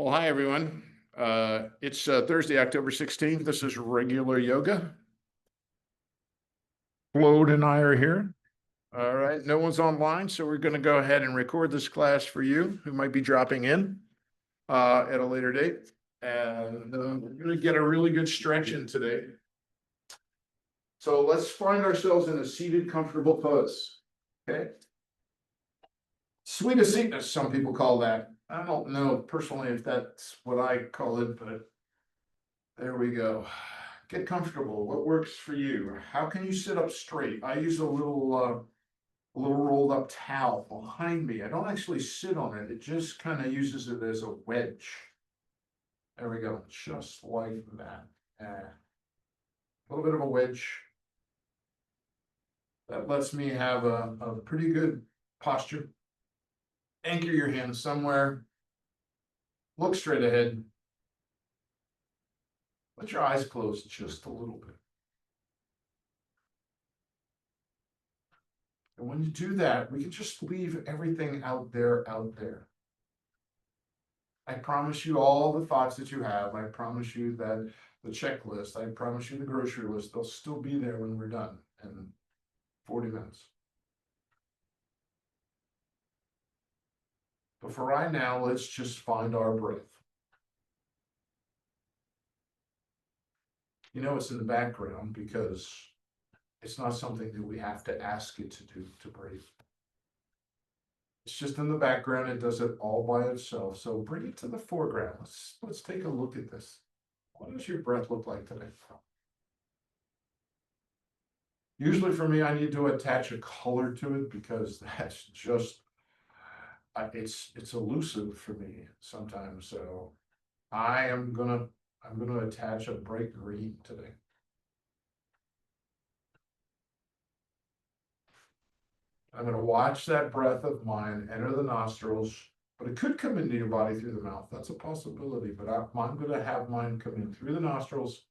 Well, hi, everyone. It's Thursday, October 16th. This is regular yoga. Floyd and I are here. All right. No one's online, so we're going to go ahead and record this class for you who might be dropping in at a later date. And we're going to get a really good stretch in today. So let's find ourselves in a seated, comfortable pose. Okay. Sweet of seatness, some people call that. I don't know personally if that's what I call it, but there we go. Get comfortable. What works for you? How can you sit up straight? I use a little rolled up towel behind me. I don't actually sit on it. It just kind of uses it as a wedge. There we go. Just like that. A little bit of a wedge. That lets me have a pretty good posture. Anchor your hands somewhere. Look straight ahead. Let your eyes close just a little bit. And when you do that, we can just leave everything out there, I promise you all the thoughts that you have. I promise you that the checklist, I promise you the grocery list, they'll still be there when we're done in 40 minutes. But for right now, let's just find our breath. You know, it's in the background because it's not something that we have to ask it to do to breathe. It's just in the background. It does it all by itself. So bring it to the foreground. Let's take a look at this. What does your breath look like today? Usually for me, I need to attach a color to it because that's just it's elusive for me sometimes. So I'm gonna attach a bright green today. I'm gonna watch that breath of mine enter the nostrils, but it could come into your body through the mouth. That's a possibility, but I'm gonna have mine come in through the nostrils,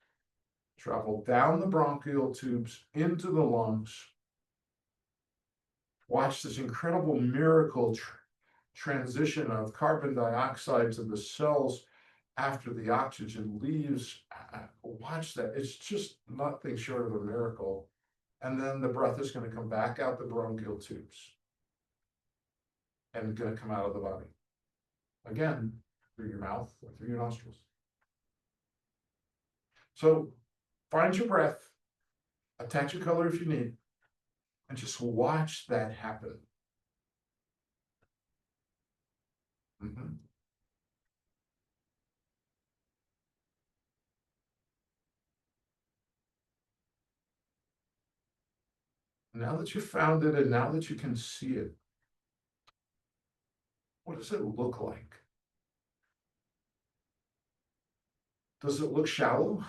travel down the bronchial tubes into the lungs. Watch this incredible miracle transition of carbon dioxide to the cells after the oxygen leaves. Watch that. It's just nothing short of a miracle. And then the breath is going to come back out the bronchial tubes and going to come out of the body. Again, through your mouth or through your nostrils. So find your breath, attach a color if you need, and just watch that happen. Mm-hmm. Now that you found it and now that you can see it, what does it look like? Does it look shallow?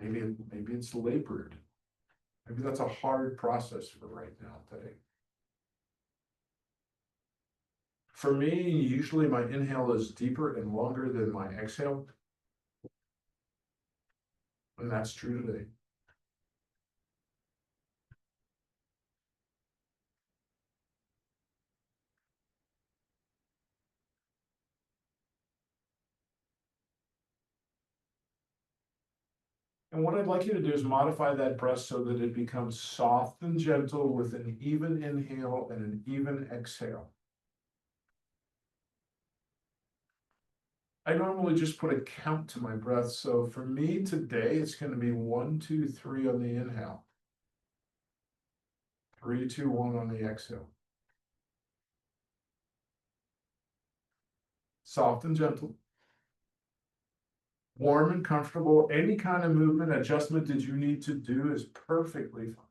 Maybe it's labored. Maybe that's a hard process for right now today. For me, usually my inhale is deeper and longer than my exhale. And that's true today. And what I'd like you to do is modify that breath so that it becomes soft and gentle with an even inhale and an even exhale. I normally just put a count to my breath. So for me today, it's going to be 1, 2, 3 on the inhale. 3, 2, 1 on the exhale. Soft and gentle. Warm and comfortable. Any kind of movement adjustment that you need to do is perfectly fine.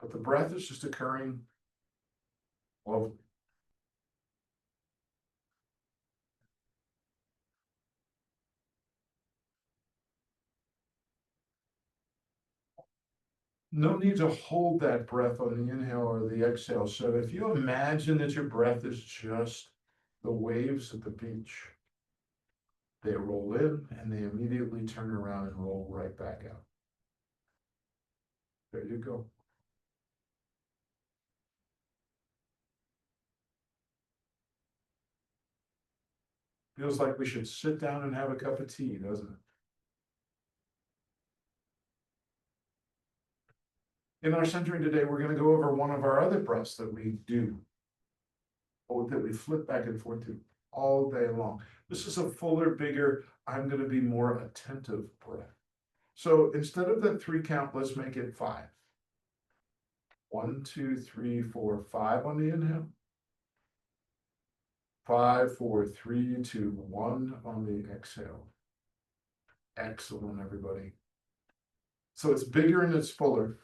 But the breath is just occurring lovely. No need to hold that breath on the inhale or the exhale. So if you imagine that your breath is just the waves at the beach, they roll in and they immediately turn around and roll right back out. There you go. Feels like we should sit down and have a cup of tea, doesn't it? In our centering today, we're going to go over one of our other breaths that we do, or that we flip back and forth to all day long. This is a fuller, bigger, I'm going to be more attentive breath. So instead of that 3 count, let's make it 5. 1, 2, 3, 4, 5 on the inhale. 5, 4, 3, 2, 1 on the exhale. Excellent, everybody. So it's bigger and it's fuller,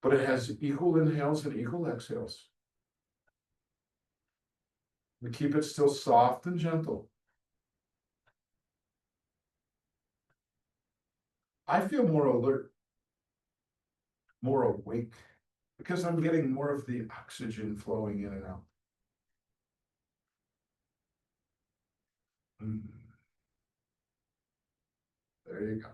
but it has equal inhales and equal exhales. We keep it still soft and gentle. I feel more alert, more awake, because I'm getting more of the oxygen flowing in and out. There you go.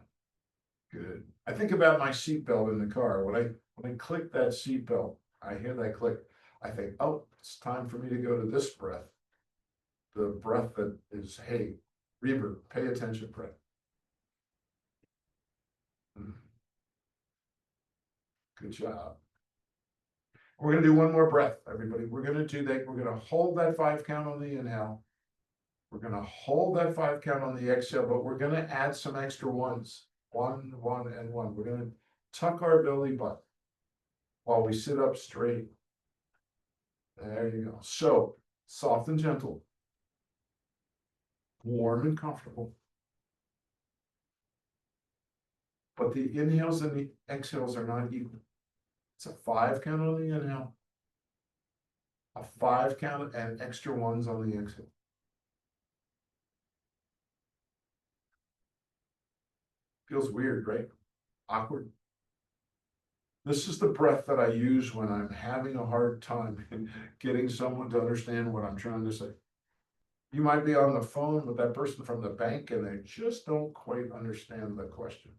Good. I think about my seatbelt in the car. When I click that seatbelt, I hear that click. I think, oh, it's time for me to go to this breath. The breath that is, hey, Reber, pay attention breath. Good job. We're going to do one more breath, everybody. We're going to do that. We're going to hold that 5 count on the inhale. We're going to hold that 5 count on the exhale, but we're going to add some extra ones. 1, 1, and 1. We're going to tuck our belly button while we sit up straight. There you go. So, soft and gentle. Warm and comfortable. But the inhales and the exhales are not equal. It's a 5 count on the inhale, a 5 count, and extra ones on the exhale. Feels weird, right? Awkward. This is the breath that I use when I'm having a hard time getting someone to understand what I'm trying to say. You might be on the phone with that person from the bank and they just don't quite understand the question.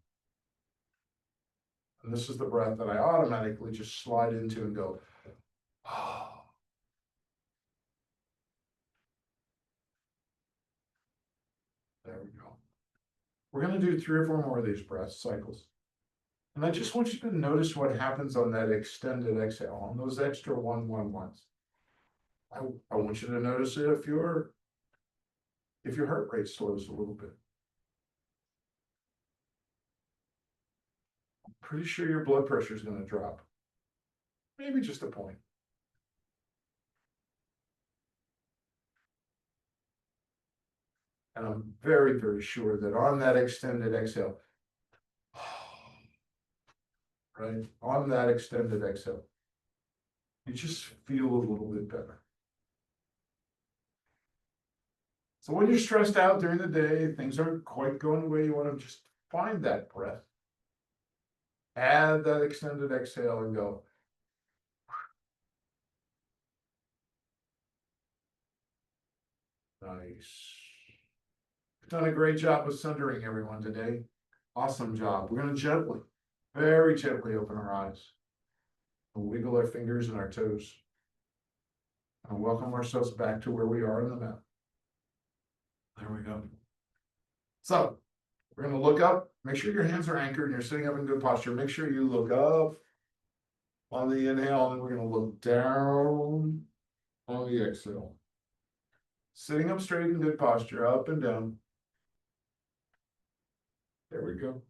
And this is the breath that I automatically just slide into and go, oh. There we go. We're going to do 3 or 4 more of these breath cycles. And I just want you to notice what happens on that extended exhale, on those extra 1, 1, 1s. I want you to notice it if your heart rate slows a little bit. I'm pretty sure your blood pressure is going to drop. Maybe just a point. And I'm very, very sure that on that extended exhale, right, on that extended exhale, you just feel a little bit better. So when you're stressed out during the day, things aren't quite going the way you want to, just find that breath. Add that extended exhale and go. Nice. You've done a great job of centering everyone today. Awesome job. We're going to gently, very gently open our eyes and wiggle our fingers and our toes and welcome ourselves back to where we are in the map. There we go. So we're going to look up. Make sure your hands are anchored and you're sitting up in good posture. Make sure you look up on the inhale, and we're going to look down on the exhale. Sitting up straight in good posture, up and down. There we go.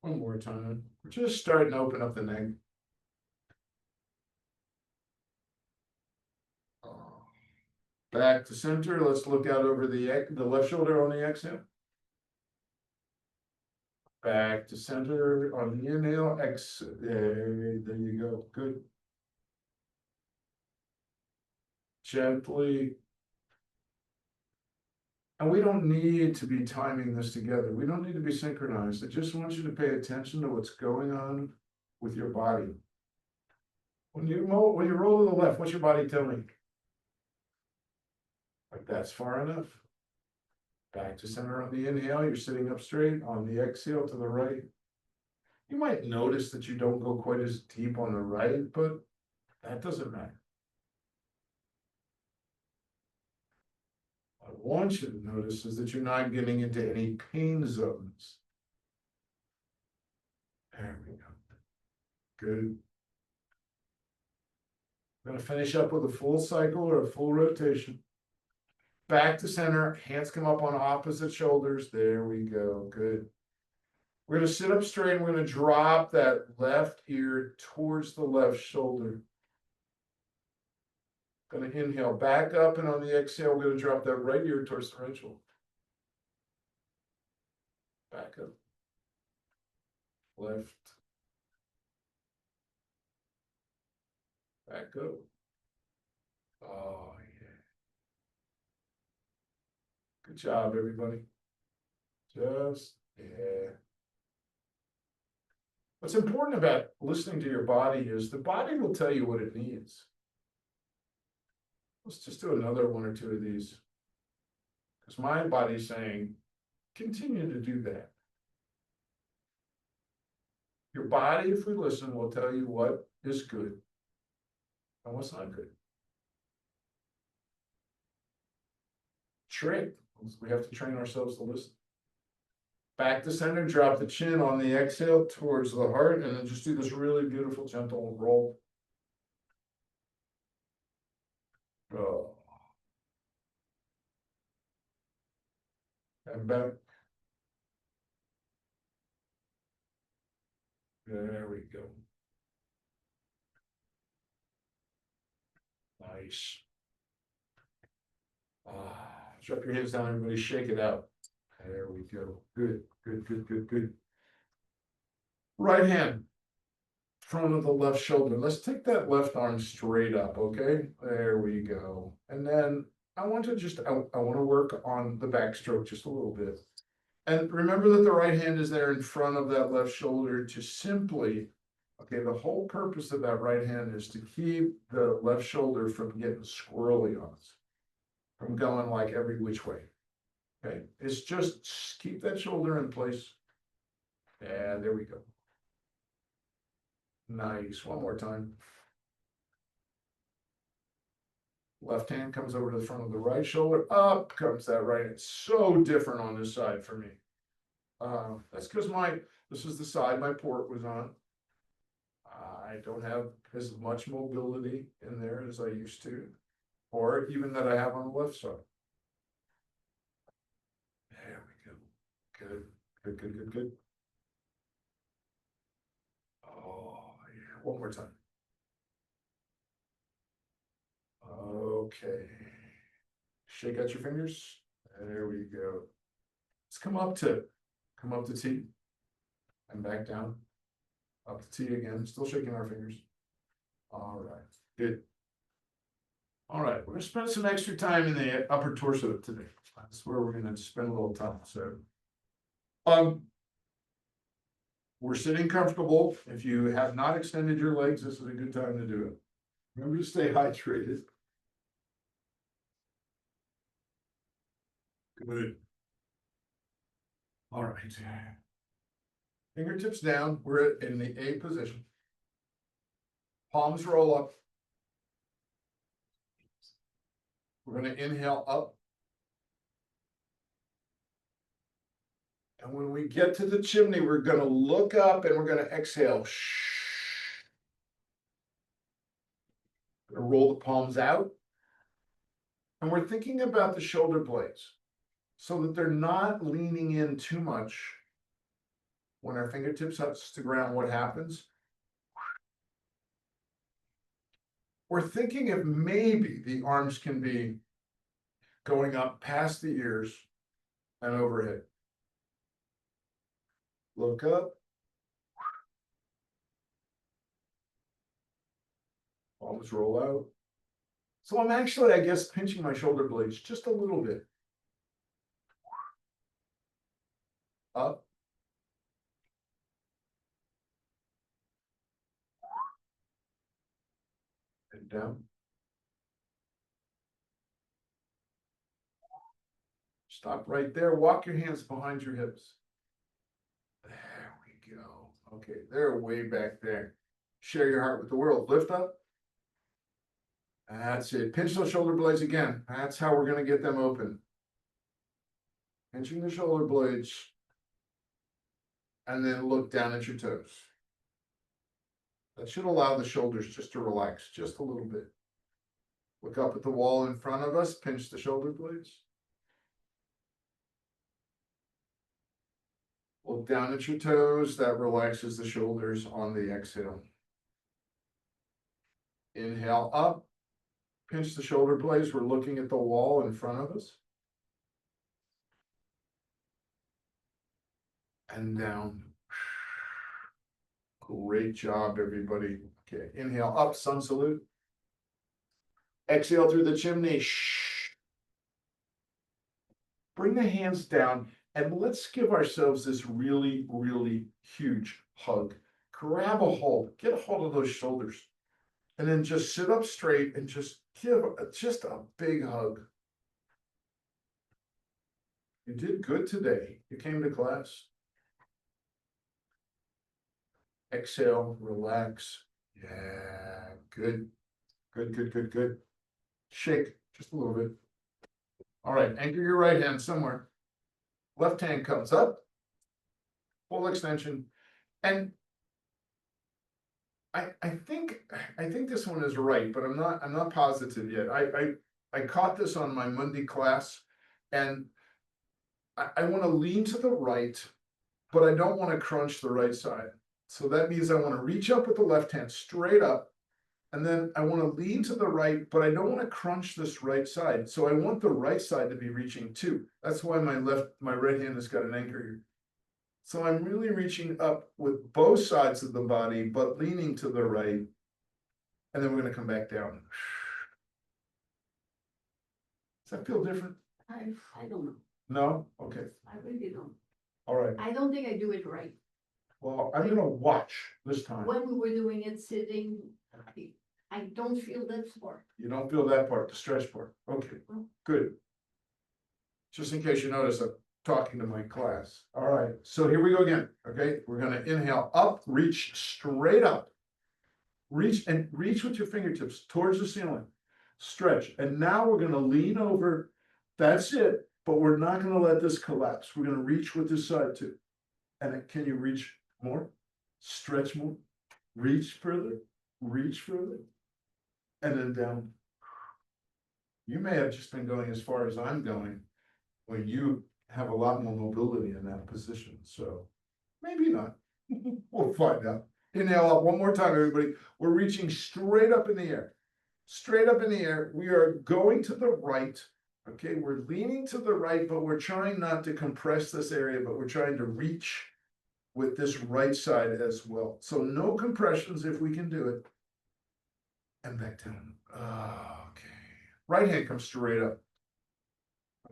One more time. We're just starting to open up the neck. Back to center. Let's look out over the left shoulder on the exhale. Back to center on the inhale. Exhale. There you go. Good. Gently. And we don't need to be timing this together. We don't need to be synchronized. I just want you to pay attention to what's going on with your body. When you roll to the left, what's your body telling you? Like, that's far enough. Back to center on the inhale, you're sitting up straight. On the exhale to the right. You might notice that you don't go quite as deep on the right, but that doesn't matter. What I want you to notice is that you're not getting into any pain zones. There we go. Good. I'm going to finish up with a full cycle or a full rotation. Back to center, hands come up on opposite shoulders. There we go. Good. We're going to sit up straight and we're going to drop that left ear towards the left shoulder. Going to inhale back up, and on the exhale, we're going to drop that right ear towards the right shoulder. Back up. Left. Back up. Oh, yeah. Good job, everybody. Yeah. What's important about listening to your body is the body will tell you what it needs. Let's just do another one or two of these. Because my body's saying, continue to do that. Your body, if we listen, will tell you what is good and what's not good. Train. We have to train ourselves to listen. Back to center, drop the chin on the exhale towards the heart, and then just do this really beautiful, gentle roll. Oh. And back. There we go. Nice. Drop your hands down, everybody, shake it out. There we go. Good, good, good, good, good. Right hand, front of the left shoulder. Let's take that left arm straight up, okay? There we go. And then I want to work on the backstroke just a little bit. And remember that the right hand is there in front of that left shoulder to simply, okay, the whole purpose of that right hand is to keep the left shoulder from getting squirrely on us, from going like every which way. Okay, it's just keep that shoulder in place. Yeah, there we go. Nice. One more time. Left hand comes over to the front of the right shoulder. Up comes that right. It's so different on this side for me. That's because this is the side my port was on. I don't have as much mobility in there as I used to, or even that I have on the left side. There we go. Good, good, good, good, good. Oh, yeah. One more time. Okay. Shake out your fingers. There we go. Let's come up to T and back down. Up to T again. Still shaking our fingers. All right. Good. All right. We're going to spend some extra time in the upper torso today. That's where we're going to spend a little time. So, we're sitting comfortable. If you have not extended your legs, this is a good time to do it. Remember to stay hydrated. Good. All right. Fingertips down. We're in the A position. Palms roll up. We're going to inhale up. And when we get to the chimney, we're going to look up and we're going to exhale. We're going to roll the palms out. And we're thinking about the shoulder blades so that they're not leaning in too much. When our fingertips touch the ground, what happens? We're thinking if maybe the arms can be going up past the ears and overhead. Look up. Palms roll out. So I'm actually, I guess, pinching my shoulder blades just a little bit. Up. And down. Stop right there. Walk your hands behind your hips. There we go. Okay, they're way back there. Share your heart with the world. Lift up. That's it. Pinch those shoulder blades again. That's how we're going to get them open. Pinching the shoulder blades. And then look down at your toes. That should allow the shoulders just to relax just a little bit. Look up at the wall in front of us. Pinch the shoulder blades. Look down at your toes. That relaxes the shoulders on the exhale. Inhale up. Pinch the shoulder blades. We're looking at the wall in front of us. And down. Great job, everybody. Okay, inhale up, sun salute. Exhale through the chimney. Bring the hands down and let's give ourselves this really, really huge hug. Grab a hold, get a hold of those shoulders, and then just sit up straight and just give just a big hug. You did good today. You came to class. Exhale, relax. Yeah, good. Good, good, good, good. Shake just a little bit. All right, anchor your right hand somewhere. Left hand comes up. Full extension. And I think this one is right, but I'm not positive yet. I caught this on my Monday class, and I want to lean to the right, but I don't want to crunch the right side. So that means I want to reach up with the left hand straight up, and then I want to lean to the right, but I don't want to crunch this right side. So I want the right side to be reaching too. That's why my right hand has got an anchor here. So I'm really reaching up with both sides of the body, but leaning to the right. And then we're going to come back down. Does that feel different? I don't know. No? Okay. I really don't. All right. I don't think I do it right. Well, I'm going to watch this time. When we were doing it sitting, I don't feel that part. You don't feel that part, the stretch part. Okay, good. Just in case you notice, I'm talking to my class. All right, so here we go again. Okay, we're going to inhale up, reach straight up. Reach with your fingertips towards the ceiling. Stretch. And now we're going to lean over. That's it. But we're not going to let this collapse. We're going to reach with this side too. And can you reach more? Stretch more. Reach further. Reach further. And then down. You may have just been going as far as I'm going when you have a lot more mobility in that position. So maybe not. We'll find out. Inhale up one more time, everybody. We're reaching straight up in the air. Straight up in the air. We are going to the right. Okay, we're leaning to the right, but we're trying not to compress this area, but we're trying to reach with this right side as well. So no compressions if we can do it. And back down. Okay. Right hand comes straight up.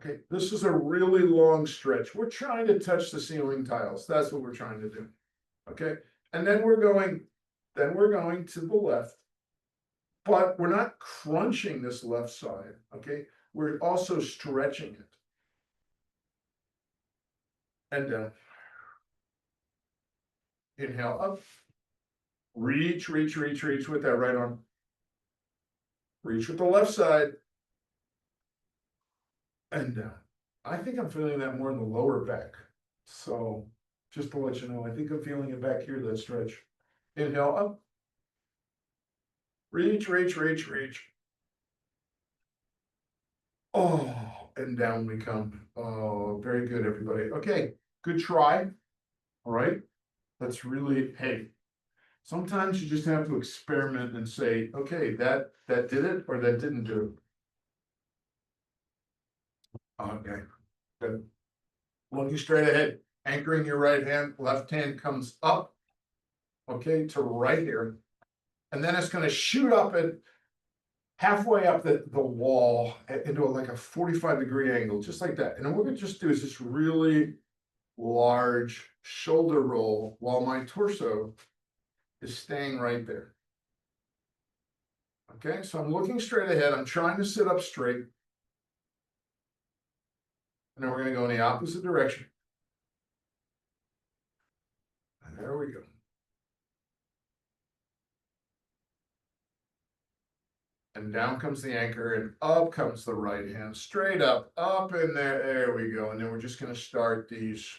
Okay, this is a really long stretch. We're trying to touch the ceiling tiles. That's what we're trying to do. Okay, and then we're going to the left, but we're not crunching this left side. Okay, we're also stretching it. And down. Inhale up. Reach with that right arm. Reach with the left side. And down. I think I'm feeling that more in the lower back. So just to let you know, I think I'm feeling it back here, that stretch. Inhale up. Reach. Oh, and down we come. Oh, very good, everybody. Okay, good try. All right. That's really, hey, sometimes you just have to experiment and say, okay, that did it or that didn't do it. Okay, good. Looking straight ahead, anchoring your right hand, left hand comes up, okay, to right here. And then it's going to shoot up at halfway up the wall into like a 45-degree angle, just like that. And then what we're going to just do is this really large shoulder roll while my torso is staying right there. Okay, so I'm looking straight ahead. I'm trying to sit up straight. And then we're gonna go in the opposite direction. And there we go. And down comes the anchor and up comes the right hand, straight up in there. There we go. And then we're just gonna start these.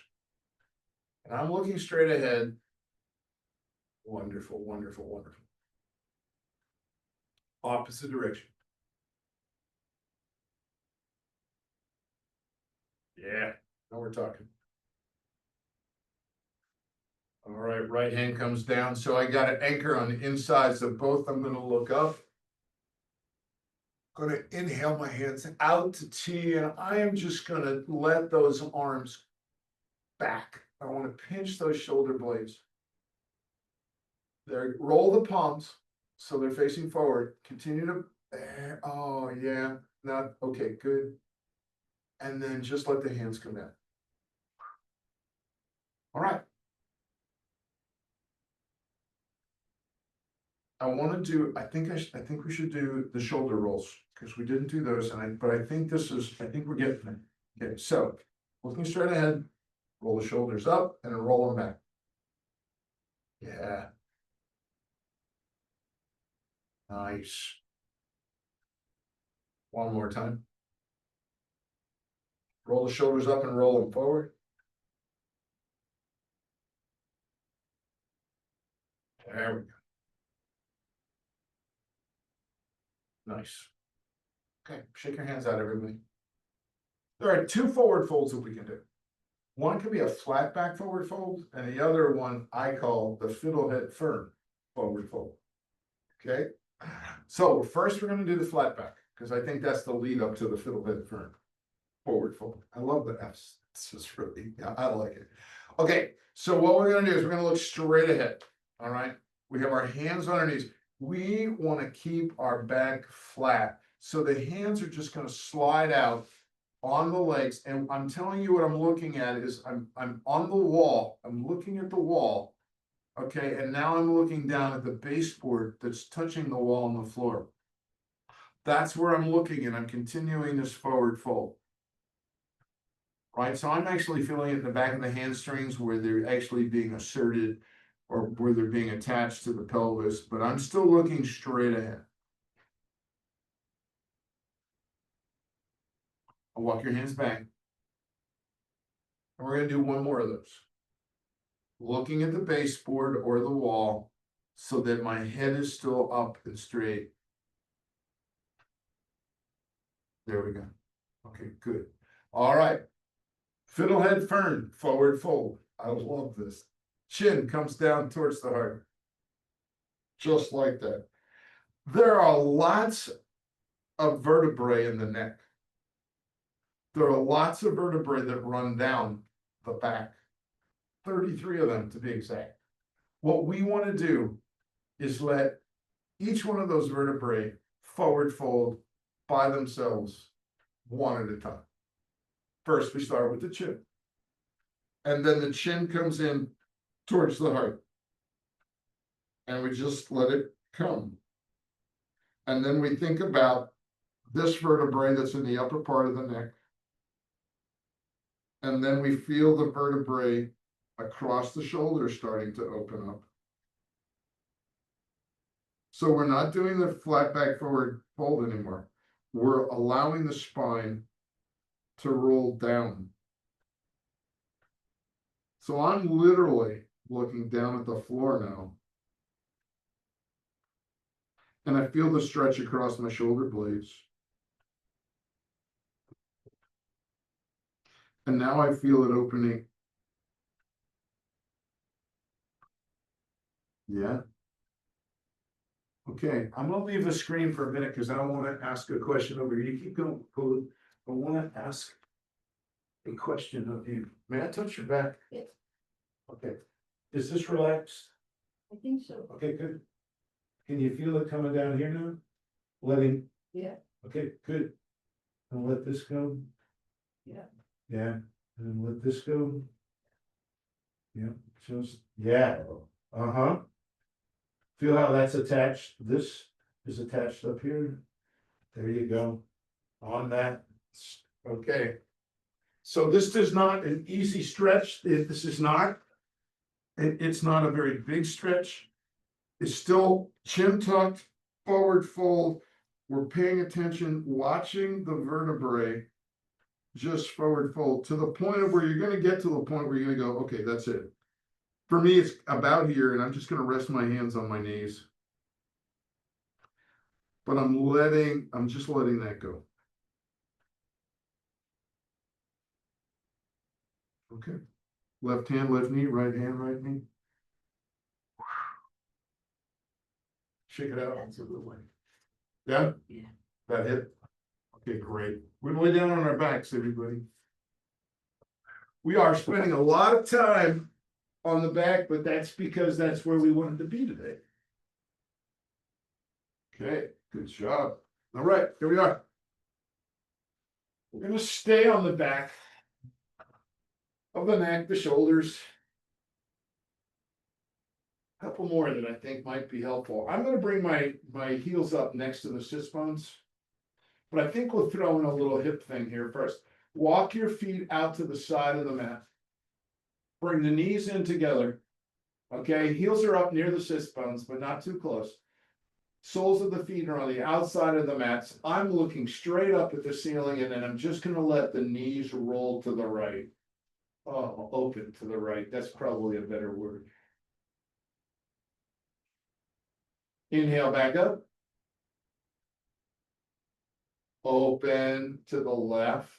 And I'm looking straight ahead. Wonderful, wonderful, wonderful. Opposite direction. Yeah, now we're talking. All right, right hand comes down. So I got an anchor on the insides of both. I'm gonna look up. Gonna inhale my hands out to T, and I am just gonna let those arms back. I wanna pinch those shoulder blades. There, roll the palms so they're facing forward. Continue to, oh yeah, not, okay, good. And then just let the hands come in. All right. I want to do, I think we should do the shoulder rolls because we didn't do those, but I think this is, I think we're getting it. Okay, so looking straight ahead, roll the shoulders up and then roll them back. Yeah. Nice. One more time. Roll the shoulders up and roll them forward. There we go. Nice. Okay, shake your hands out, everybody. There are two forward folds that we can do. One could be a flat back forward fold, and the other one I call the fiddlehead fern forward fold. Okay, so first we're going to do the flat back because I think that's the lead up to the fiddlehead fern forward fold. I love the F's. It's just really, yeah, I like it. Okay, so what we're going to do is we're going to look straight ahead. All right, we have our hands on our knees. We want to keep our back flat, so the hands are just going to slide out on the legs. And I'm telling you what I'm looking at is I'm on the wall. I'm looking at the wall. Okay, and now I'm looking down at the baseboard that's touching the wall and the floor. That's where I'm looking, and I'm continuing this forward fold. Right, so I'm actually feeling it in the back of the hamstrings where they're actually being asserted or where they're being attached to the pelvis, but I'm still looking straight ahead. I'll walk your hands back. And we're going to do one more of those. Looking at the baseboard or the wall so that my head is still up and straight. There we go. Okay, good. All right. Fiddlehead fern, forward fold. I love this. Chin comes down towards the heart. Just like that. There are lots of vertebrae in the neck. There are lots of vertebrae that run down the back. 33 of them to be exact. What we want to do is let each one of those vertebrae forward fold by themselves one at a time. First, we start with the chin. And then the chin comes in towards the heart. And we just let it come. And then we think about this vertebrae that's in the upper part of the neck. And then we feel the vertebrae across the shoulder starting to open up. So we're not doing the flat back forward fold anymore. We're allowing the spine to roll down. So I'm literally looking down at the floor now. And I feel the stretch across my shoulder blades. And now I feel it opening. Yeah. Okay, I'm gonna leave the screen for a minute because I don't want to ask a question over here. You keep going. I want to ask a question of you. May I touch your back? Yes. Okay. Is this relaxed? I think so. Okay, good. Can you feel it coming down here now? Letting. Yeah. Okay, good. And let this go. Yeah. Yeah, and let this go. Yeah, just, yeah, uh-huh. Feel how that's attached, this is attached up here. There you go, on that, okay. So this is not an easy stretch. This is not. It's not a very big stretch. It's still chin tucked, forward fold. We're paying attention, watching the vertebrae just forward fold to the point of where you're going to get to the point where you're going to go, okay, that's it. For me, it's about here, and I'm just going to rest my hands on my knees. But I'm just letting that go. Okay. Left hand, left knee, right hand, right knee. Shake it out. That's a good one. Yeah? Yeah. That hit? Okay, great. We're gonna lay down on our backs, everybody. We are spending a lot of time on the back, but that's because that's where we wanted to be today. Okay, good job. All right, here we are. We're gonna stay on the back of the neck, the shoulders. A couple more that I think might be helpful. I'm gonna bring my heels up next to the sit bones. But I think we'll throw in a little hip thing here first. Walk your feet out to the side of the mat. Bring the knees in together. Okay, heels are up near the sit bones, but not too close. Soles of the feet are on the outside of the mats. I'm looking straight up at the ceiling, and then I'm just gonna let the knees roll to the right. Oh, open to the right. That's probably a better word. Inhale back up. Open to the left.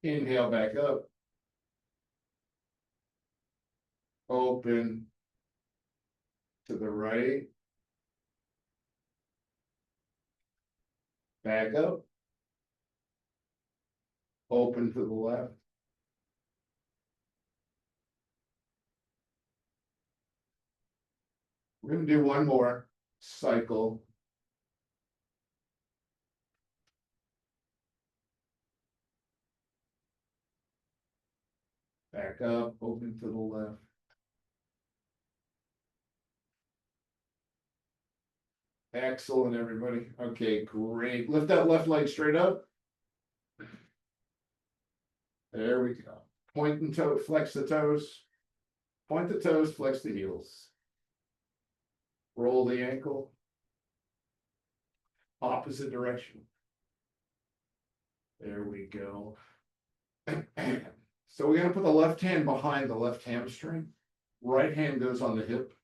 Inhale back up. Open to the right. Back up. Open to the left. We're gonna do one more cycle. Back up, open to the left. Excellent, everybody. Okay, great. Lift that left leg straight up. There we go. Point and toe, flex the toes. Point the toes, flex the heels. Roll the ankle. Opposite direction. There we go. So we're gonna put the left hand behind the left hamstring. Right hand goes on the hip.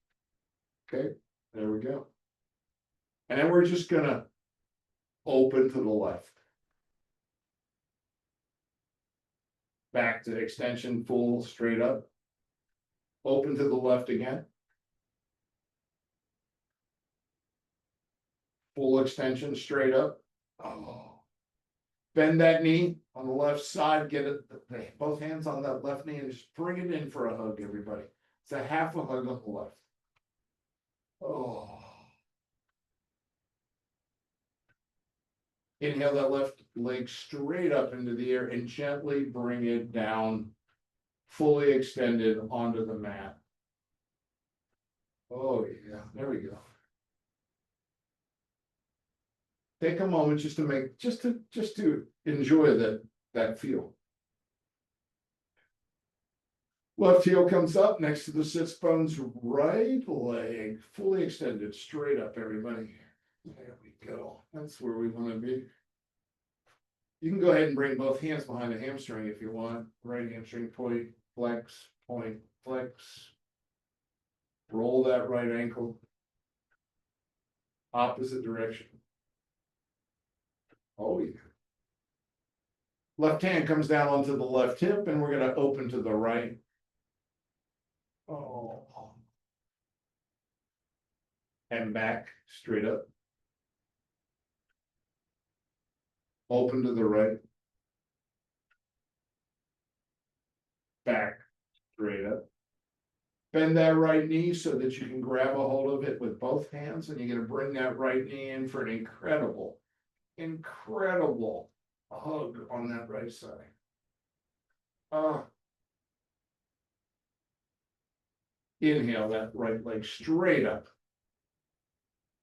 Okay, there we go. And then we're just gonna open to the left. Back to extension, full, straight up. Open to the left again. Full extension, straight up. Oh. Bend that knee on the left side, get it, both hands on that left knee and just bring it in for a hug, everybody. It's a half a hug on the left. Oh. Inhale that left leg straight up into the air and gently bring it down, fully extended onto the mat. Oh yeah, there we go. Take a moment just to make, just to enjoy that feel. Left heel comes up next to the sits bones, right leg fully extended, straight up, everybody. There we go. That's where we want to be. You can go ahead and bring both hands behind the hamstring if you want. Right hamstring, point, flex, point, flex. Roll that right ankle. Opposite direction. Oh yeah. Left hand comes down onto the left hip, and we're going to open to the right. Oh. And back, straight up. Open to the right. Back, straight up. Bend that right knee so that you can grab a hold of it with both hands, and you're going to bring that right knee in for an incredible hug on that right side. Inhale that right leg straight up.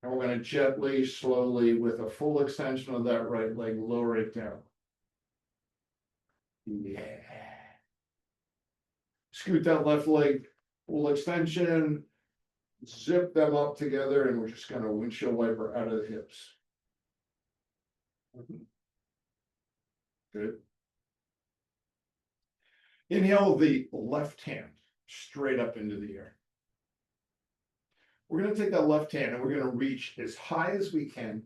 And we're gonna gently, slowly, with a full extension of that right leg, lower it down. Yeah. Scoot that left leg, full extension. Zip them up together and we're just gonna windshield wiper out of the hips. Good. Inhale the left hand straight up into the air. We're gonna take that left hand and we're gonna reach as high as we can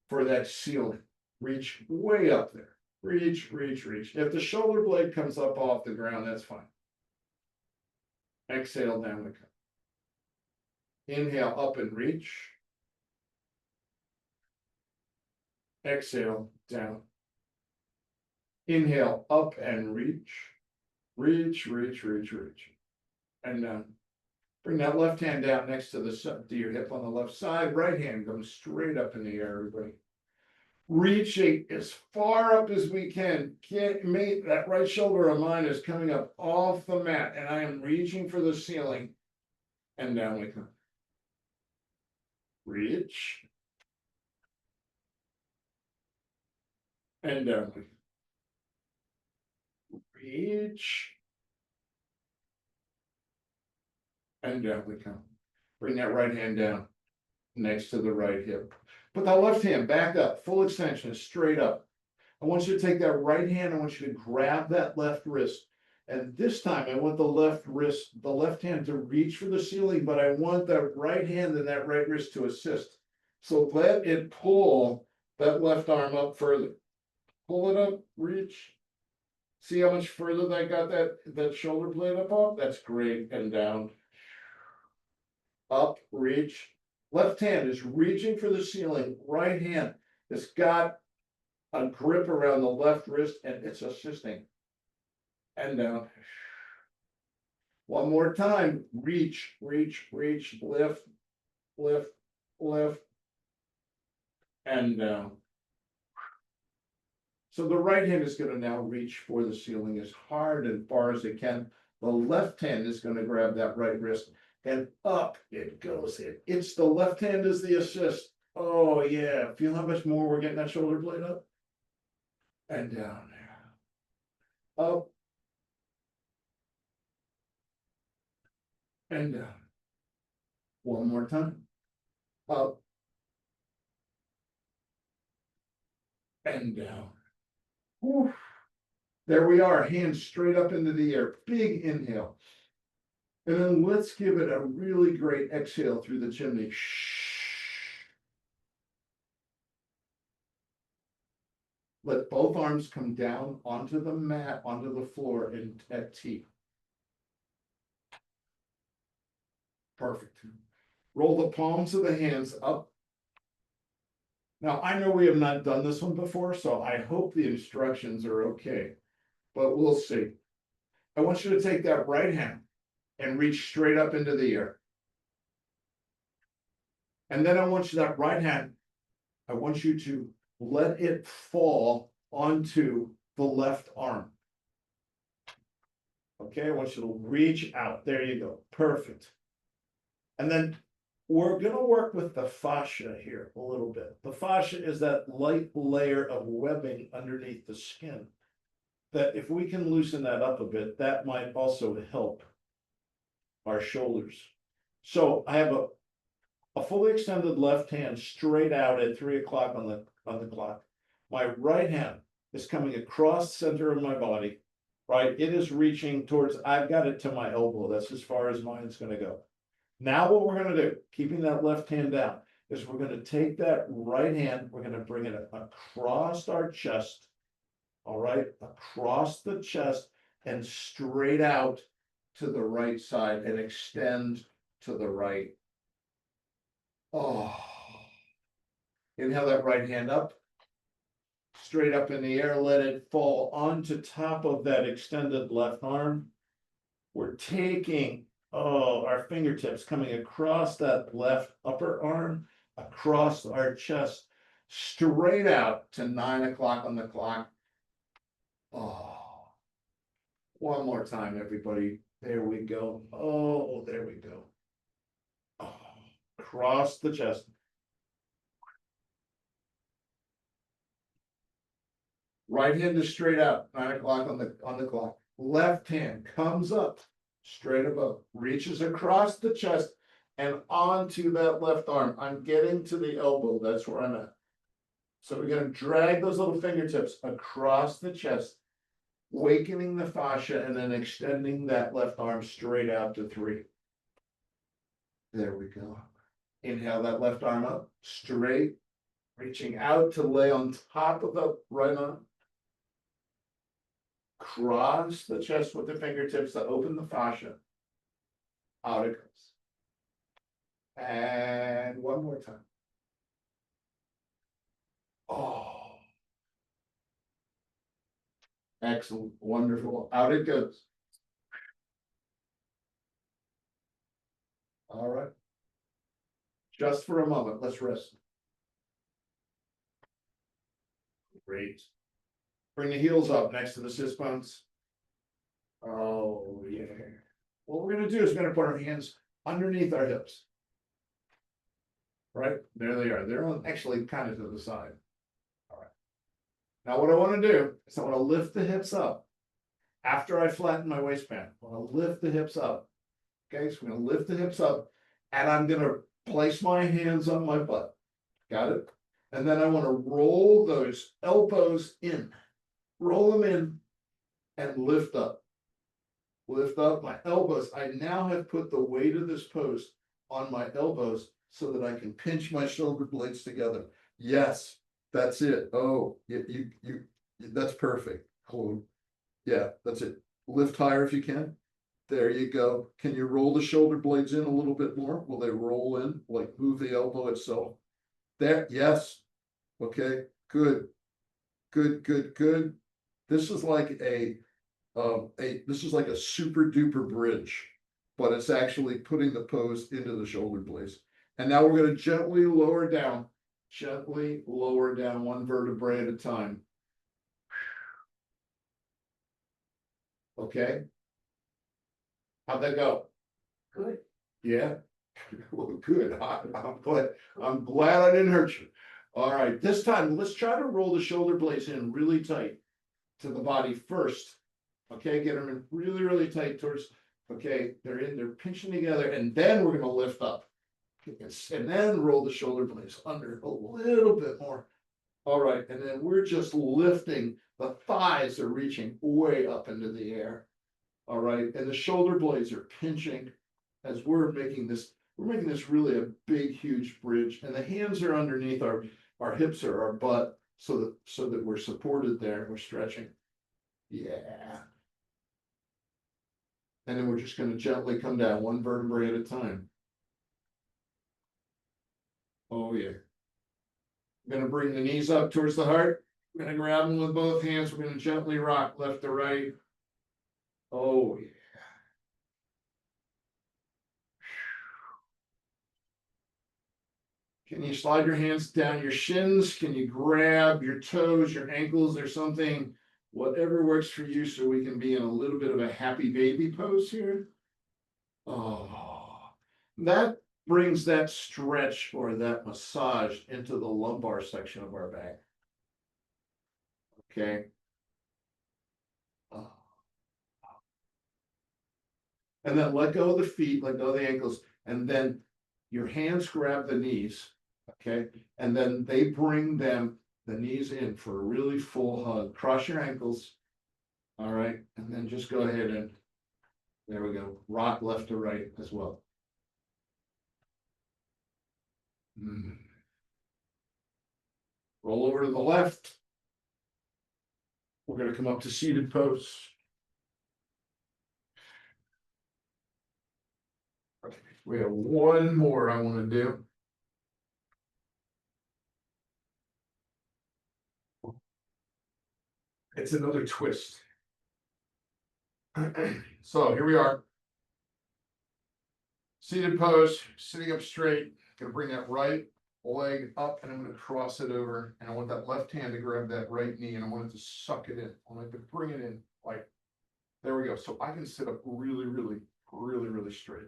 for that ceiling. Reach way up there. Reach, reach, reach. If the shoulder blade comes up off the ground, that's fine. Exhale, down we come. Inhale, up and reach. Exhale, down. Inhale, up and reach. Reach, reach, reach, reach. And down. Bring that left hand down next to to your hip on the left side. Right hand goes straight up in the air, everybody. Reaching as far up as we can. That right shoulder of mine is coming up off the mat, and I am reaching for the ceiling. And down we come. Reach. And down we come. Reach. And down we come. Bring that right hand down next to the right hip. Put that left hand back up, full extension, straight up. I want you to take that right hand, I want you to grab that left wrist. And this time I want the left hand to reach for the ceiling, but I want that right hand and that right wrist to assist. So let it pull that left arm up further. Pull it up, reach. See how much further that got that shoulder blade up off? That's great. And down. Up, reach. Left hand is reaching for the ceiling. Right hand has got a grip around the left wrist and it's assisting. And down. One more time. Reach, reach, reach, lift, lift, lift. And down. So the right hand is going to now reach for the ceiling as hard and far as it can. The left hand is going to grab that right wrist and up it goes. It's the left hand is the assist. Oh yeah. Feel how much more we're getting that shoulder blade up? And down there. Up. And down. One more time. Up. And down. Whew. There we are, hands straight up into the air. Big inhale. And then let's give it a really great exhale through the chimney. Let both arms come down onto the mat, onto the floor at T. Perfect. Roll the palms of the hands up. Now, I know we have not done this one before, so I hope the instructions are okay, but we'll see. I want you to take that right hand and reach straight up into the air. And then I want you I want you to let it fall onto the left arm. Okay, I want you to reach out. There you go. Perfect. And then we're going to work with the fascia here a little bit. The fascia is that light layer of webbing underneath the skin. That if we can loosen that up a bit, that might also help our shoulders. So I have a fully extended left hand straight out at 3 o'clock on the clock. My right hand is coming across the center of my body, right? It is reaching towards, I've got it to my elbow. That's as far as mine's going to go. Now what we're going to do, keeping that left hand down, is we're going to take that right hand, we're going to bring it across our chest, all right, across the chest and straight out to the right side and extend to the right. Oh, inhale that right hand up, straight up in the air, let it fall onto top of that extended left arm. We're taking, our fingertips coming across that left upper arm, across our chest, straight out to 9 o'clock on the clock. Oh, one more time, everybody. There we go. Oh, there we go. Oh, across the chest. Right hand is straight out, 9 o'clock on the clock. Left hand comes up, straight above, reaches across the chest and onto that left arm. I'm getting to the elbow, that's where I'm at. So we're gonna drag those little fingertips across the chest, wakening the fascia and then extending that left arm straight out to 3. There we go. Inhale that left arm up, straight, reaching out to lay on top of the right arm. Cross the chest with the fingertips to open the fascia. Out it goes. And one more time. Oh. Excellent, wonderful. Out it goes. All right. Just for a moment, let's rest. Great. Bring the heels up next to the sit bones. Oh, yeah. What we're gonna do is we're gonna put our hands underneath our hips. Right, there they are. They're actually kind of to the side. All right. Now what I wanna do is I wanna lift the hips up. After I flatten my waistband, I wanna lift the hips up. Okay, so I'm gonna lift the hips up and I'm gonna place my hands on my butt. Got it? And then I wanna roll those elbows in. Roll them in and lift up. Lift up my elbows. I now have put the weight of this pose on my elbows so that I can pinch my shoulder blades together. Yes, that's it. Oh, you that's perfect. Hold on. Yeah, that's it. Lift higher if you can. There you go. Can you roll the shoulder blades in a little bit more? Will they roll in? Like move the elbow itself? There, yes. Okay, good. Good, good, good. This is like this is like a super duper bridge, but it's actually putting the pose into the shoulder blades. And now we're going to gently lower down one vertebrae at a time. Okay. How'd that go? Good. Yeah. Well, good. I'm glad I didn't hurt you. All right. This time, let's try to roll the shoulder blades in really tight to the body first. Okay. Get them in really, really tight towards. Okay. They're pinching together, and then we're going to lift up. And then roll the shoulder blades under a little bit more. All right, and then we're just lifting, the thighs are reaching way up into the air. All right, and the shoulder blades are pinching as we're making this really a big, huge bridge. And the hands are underneath our hips or our butt so that we're supported there and we're stretching. Yeah. And then we're just going to gently come down one vertebrae at a time. Oh, yeah. I'm gonna bring the knees up towards the heart. We're gonna grab them with both hands. We're gonna gently rock left to right. Oh, yeah. Can you slide your hands down your shins? Can you grab your toes, your ankles, or something? Whatever works for you so we can be in a little bit of a happy baby pose here. Oh, that brings that stretch or that massage into the lumbar section of our back. Okay. Oh. And then let go of the feet, let go of the ankles, and then your hands grab the knees, okay? And then they bring the knees in for a really full hug. Cross your ankles, all right? And then just go ahead and, there we go, rock left to right as well. Roll over to the left. We're gonna come up to seated pose. Okay, we have one more I want to do. It's another twist. So here we are. Seated pose, sitting up straight. Gonna bring that right leg up and I'm gonna cross it over. And I want that left hand to grab that right knee and I want it to suck it in. I want it to bring it in like, there we go. So I can sit up really, really, really, really straight.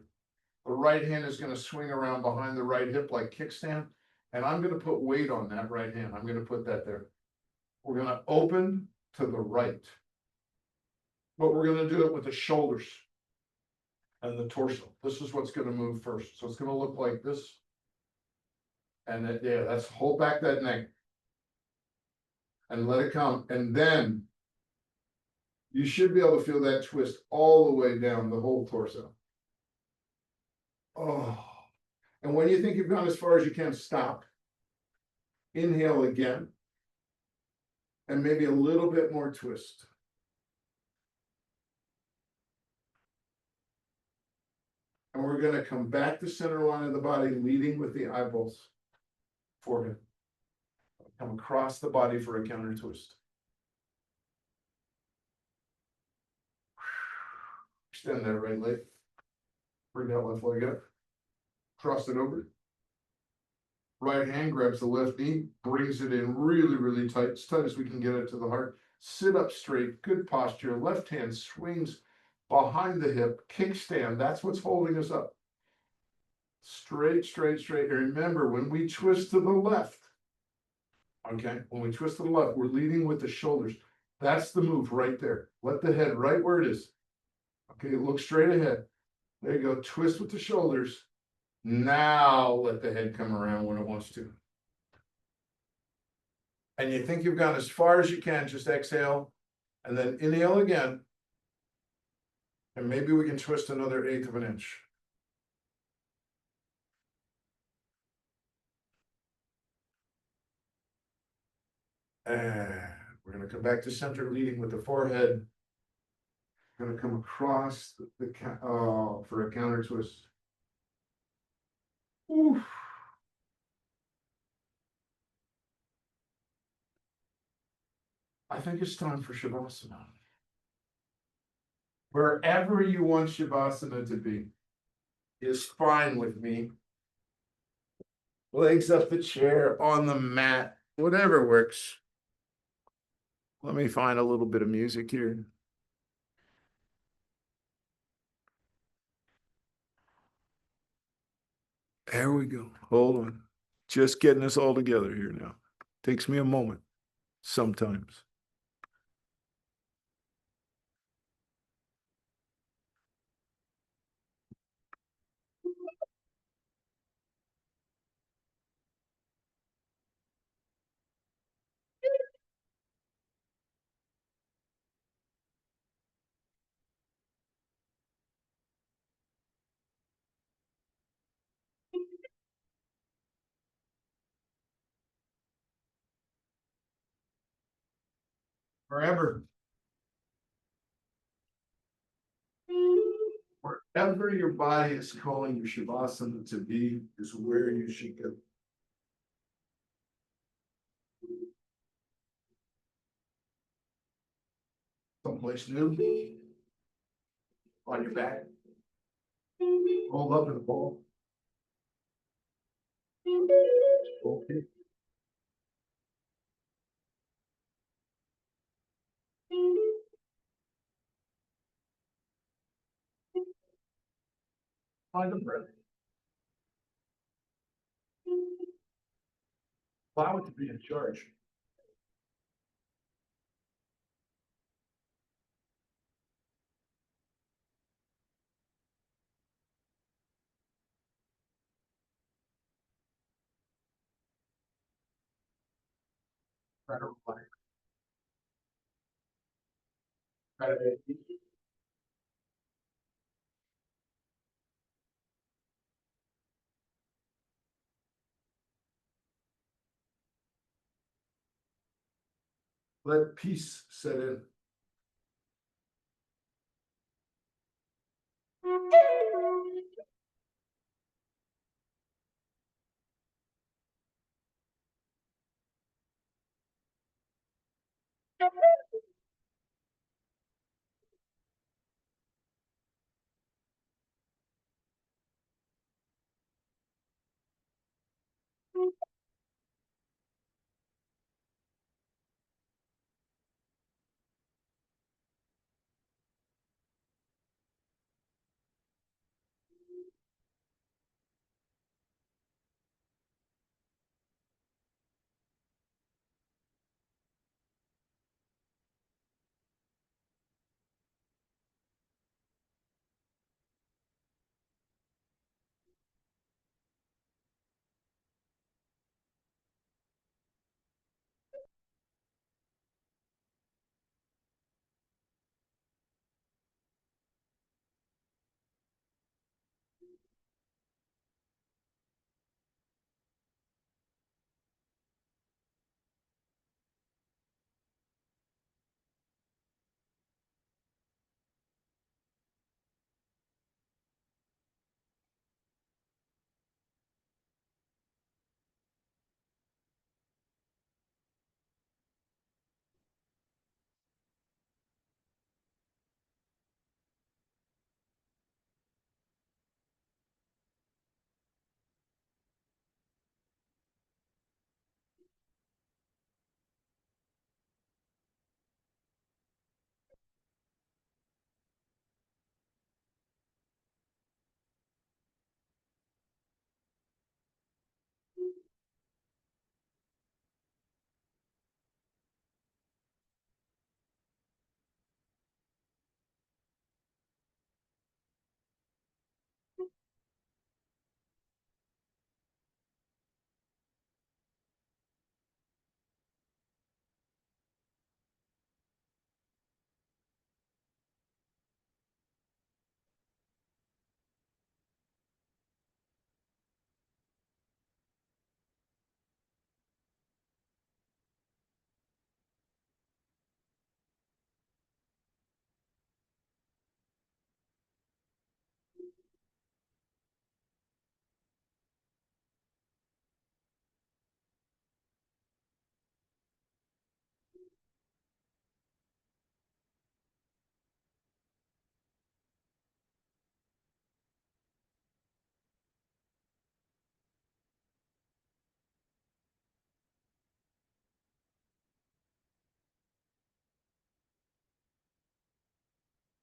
The right hand is gonna swing around behind the right hip like kickstand. And I'm gonna put weight on that right hand. I'm gonna put that there. We're gonna open to the right. But we're gonna do it with the shoulders and the torso. This is what's gonna move first. So it's gonna look like this. And then, yeah, that's hold back that neck. And let it come. And then you should be able to feel that twist all the way down the whole torso. Oh, and when you think you've gone as far as you can, stop. Inhale again. And maybe a little bit more twist. And we're gonna come back to center line of the body, leading with the eyeballs. Forehead. Come across the body for a counter twist. Extend that right leg. Bring that left leg up. Cross it over. Right hand grabs the left knee, brings it in really, really tight, as tight as we can get it to the heart. Sit up straight, good posture. Left hand swings behind the hip, kickstand. That's what's holding us up. Straight, straight, straight. And remember, when we twist to the left, okay, when we twist to the left, we're leading with the shoulders. That's the move right there. Let the head right where it is. Okay, look straight ahead. There you go. Twist with the shoulders. Now let the head come around when it wants to. And you think you've gone as far as you can, just exhale and then inhale again. And maybe we can twist another 1/8 of an inch. And we're going to come back to center, leading with the forehead. Going to come across for a counter twist. Oof. I think it's time for Shavasana. Wherever you want Shavasana to be is fine with me. Legs up the chair, on the mat, whatever works. Let me find a little bit of music here. There we go. Hold on. Just getting us all together here now. Takes me a moment sometimes. Forever. Wherever your body is calling you Shavasana to be is where you should go. Someplace new. On your back. Roll up in a ball. Okay. Find the breath. Allow it to be in charge. Try to relax. Try to let peace set in.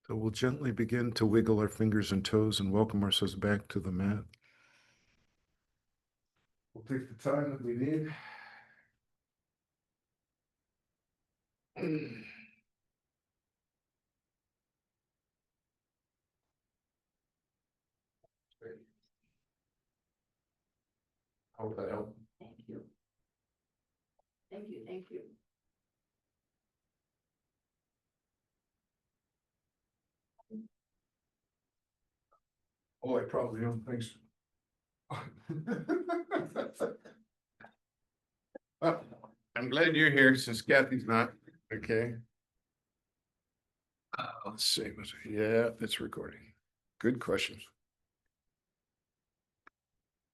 So we'll gently begin to wiggle our fingers and toes and welcome ourselves back to the mat. We'll take the time that we need. I hope that helped. Thank you. Thank you, thank you. Oh, I probably don't think so. Well, I'm glad you're here since Kathy's not, okay? Let's see, yeah, it's recording. Good questions.